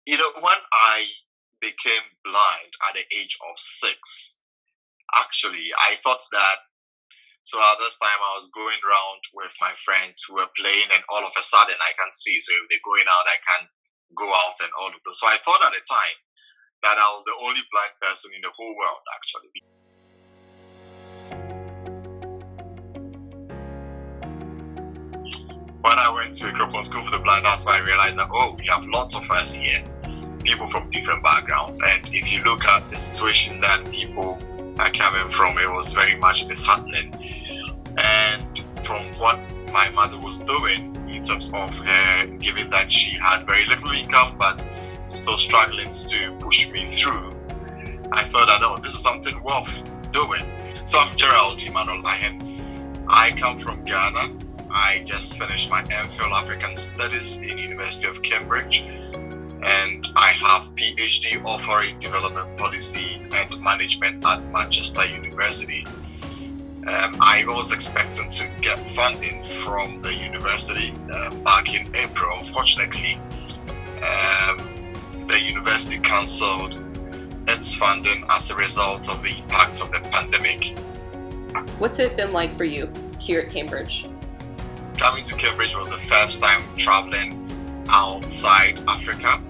When I became blind at the age of 6, actually, I thought that. So at this time, I was going around with my friends who were playing, and all of a sudden, I can see. So if they're going out, I can go out and all of those. So I thought at the time that I was the only blind person in the whole world, actually. When I went to a school for the blind, that's why I realized that, we have lots of us here, people from different backgrounds. And if you look at the situation that people are coming from, it was very much disheartening. And from what my mother was doing in terms of her, given that she had very little income, but still struggling to push me through, I thought that, this is something worth doing. So I'm Gerald Emmanuel Arhin. I come from Ghana. I just finished my MPhil African Studies in University of Cambridge, and I have PhD offering development policy and management at Manchester University. I was expecting to get funding from the university back in April. Unfortunately, the university cancelled its funding as a result of the impact of the pandemic. What's it been like for you here at Cambridge? Coming to Cambridge was the first time traveling outside Africa.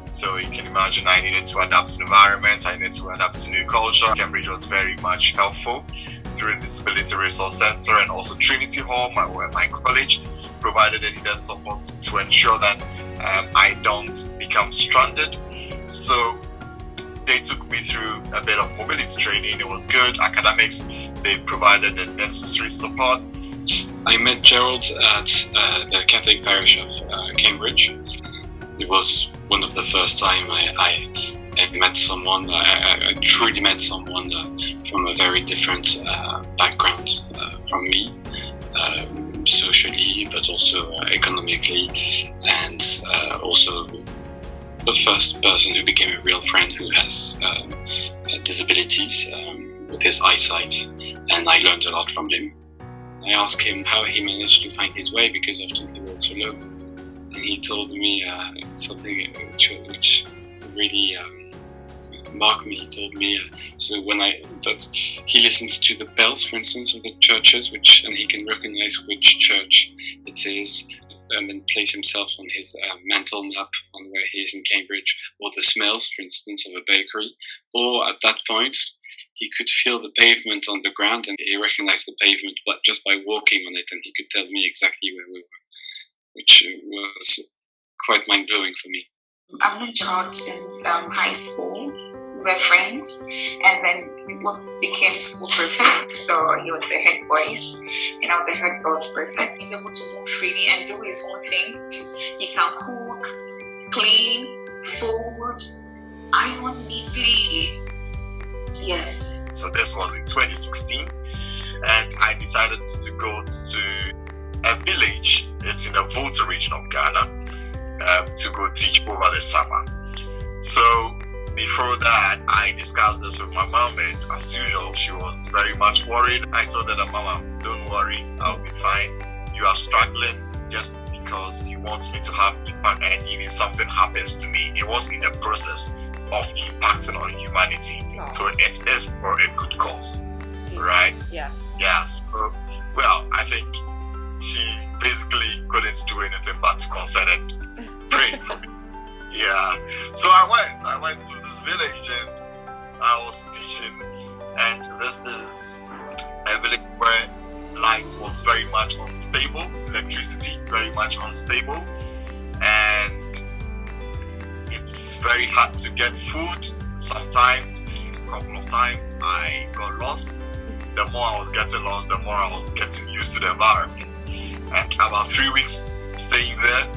So you can imagine I needed to adapt to the environment, I needed to adapt to new culture. Cambridge was very much helpful through the Disability Resource Center, and also Trinity Hall, my college, provided the needed support to ensure that I don't become stranded. So they took me through a bit of mobility training. It was good. Academics, they provided the necessary support. I met Gerald at the Catholic parish of Cambridge. It was one of the first time I met someone, I truly met someone from a very different background from me, socially, but also economically, and also the first person who became a real friend who has disabilities with his eyesight, and I learned a lot from him. I asked him how he managed to find his way, because often he walks alone. And he told me something which really marked me. He told me that he listens to the bells, for instance, of the churches, and he can recognize which church it is, and then place himself on his mental map on where he is in Cambridge, or the smells, for instance, of a bakery. Or at that point, he could feel the pavement on the ground, and he recognized the pavement but just by walking on it, and he could tell me exactly where we were, which was quite mind-blowing for me. I've known Gerald since high school. We were friends, and then we both became school prefects. So he was the head boys, and I was the head girls prefect. He's able to move freely and do his own things. He can cook, clean, fold, iron neatly. Yes. So this was in 2016, and I decided to go to a village. It's in the Volta region of Ghana, to go teach over the summer. So before that, I discussed this with my mom, and as usual, she was very much worried. I told her that, Mama, don't worry, I'll be fine. You are struggling just because you want me to have impact, and even something happens to me, it was in the process of impacting on humanity. Aww. So it is for a good cause, right? Yeah. Yes. So, I think she basically couldn't do anything but to consider and pray for me. Yeah. So I went to this village, and I was teaching, and this is a village where light was very much unstable, electricity very much unstable, and it's very hard to get food. Sometimes, a couple of times, I got lost. The more I was getting lost, the more I was getting used to the environment. And about 3 weeks staying there,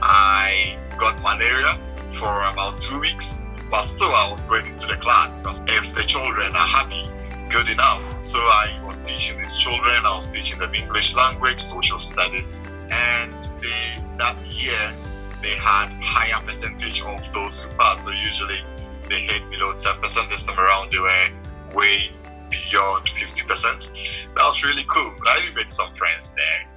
I got malaria for about 2 weeks. But still, I was going into the class, because if the children are happy, good enough. So I was teaching these children. I was teaching them English language, social studies, and that year they had higher percentage of those who passed. So usually they hit below 10%. This time around, they were way beyond 50%. That was really cool. I even made some friends there.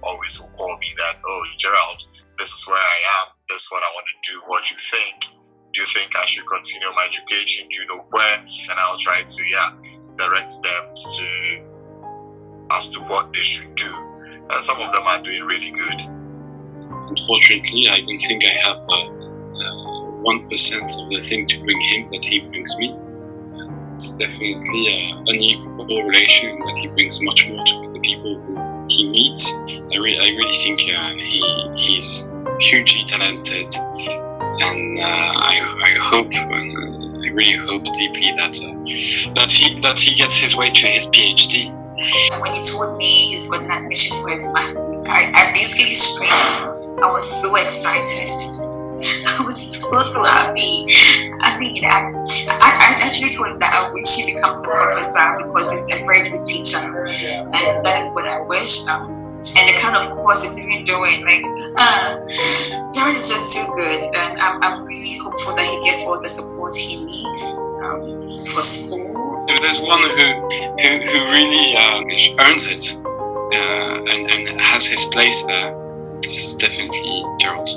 Always will call me that, oh, Gerald, this is where I am. this is what I want to do. What do you think? Do you think I should continue my education? Do you know where? And I'll try to direct them as to what they should do. And some of them are doing really good. Unfortunately, I don't think I have 1% of the thing to bring him that he brings me. It's definitely an unequal relation that he brings much more to the people who he meets. I really think he's hugely talented, and I hope, and I really hope deeply that he gets his way to his PhD. And when he told me he's got an admission for his master's, I basically screamed. I was so excited. I was so happy. I mean, I actually told him that I wish he becomes a professor because he's a very good teacher, and that is what I wish. And the kind of courses he's been doing, Gerald is just too good, and I'm really hopeful that he gets all the support he needs for school. If there's one who really earns it and has his place there, it's definitely Gerald.